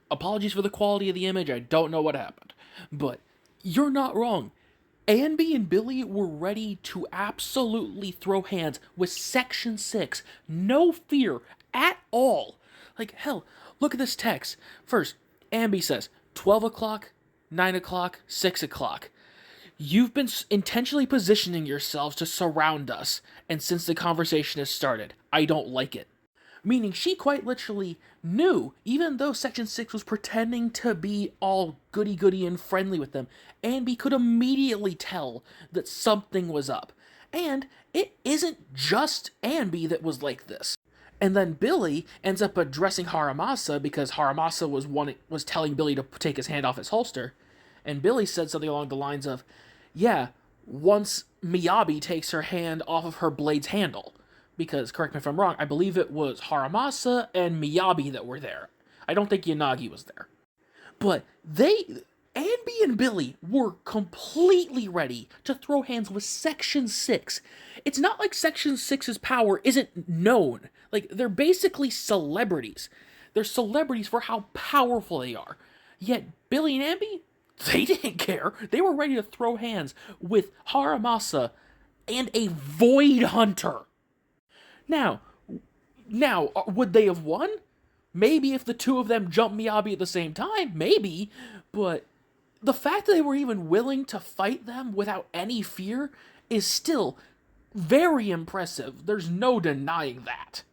apologies for the quality of the image, I don't know what happened. But you're not wrong. Anby and Billy were ready to absolutely throw hands with Section 6. No fear at all. Like, hell, look at this text. First, Anby says, 12 o'clock, 9 o'clock, 6 o'clock. You've been intentionally positioning yourselves to surround us, and since the conversation has started, I don't like it. Meaning she quite literally knew, even though Section 6 was pretending to be all goody-goody and friendly with them, Anby could immediately tell that something was up. And it isn't just Anby that was like this. And then Billy ends up addressing Haramasa because Haramasa was telling Billy to take his hand off his holster. And Billy said something along the lines of, yeah, once Miyabi takes her hand off of her blade's handle. Because, correct me if I'm wrong, I believe it was Haramasa and Miyabi that were there. I don't think Yanagi was there. But Anby and Billy were completely ready to throw hands with Section 6. It's not like Section 6's power isn't known. Like, they're basically celebrities. They're celebrities for how powerful they are. Yet, Billy and Anby, they didn't care. They were ready to throw hands with Haramasa and a Void Hunter. Now, would they have won? Maybe if the two of them jumped Miyabi at the same time, maybe, but the fact that they were even willing to fight them without any fear is still very impressive. There's no denying that.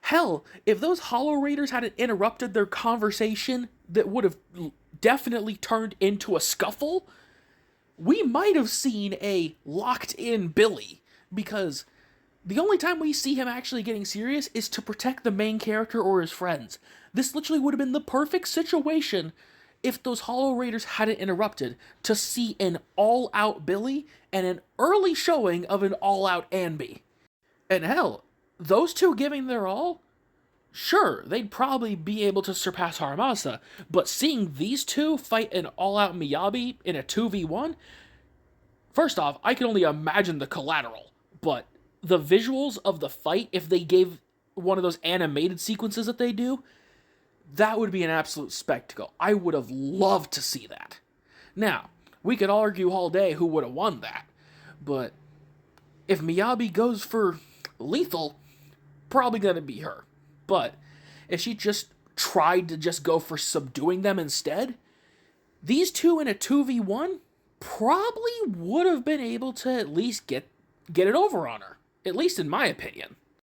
Hell, if those Hollow Raiders hadn't interrupted their conversation that would have definitely turned into a scuffle, we might have seen a locked-in Billy, because the only time we see him actually getting serious is to protect the main character or his friends. This literally would have been the perfect situation if those Hollow Raiders hadn't interrupted to see an all-out Billy and an early showing of an all-out Anby. And hell, those two giving their all, sure, they'd probably be able to surpass Haramasa, but seeing these two fight an all-out Miyabi in a 2v1, first off, I can only imagine the collateral, but the visuals of the fight, if they gave one of those animated sequences that they do, that would be an absolute spectacle. I would have loved to see that. Now, we could argue all day who would have won that, but if Miyabi goes for lethal, probably going to be her. But if she just tried to just go for subduing them instead, these two in a 2v1 probably would have been able to at least get it over on her. At least in my opinion.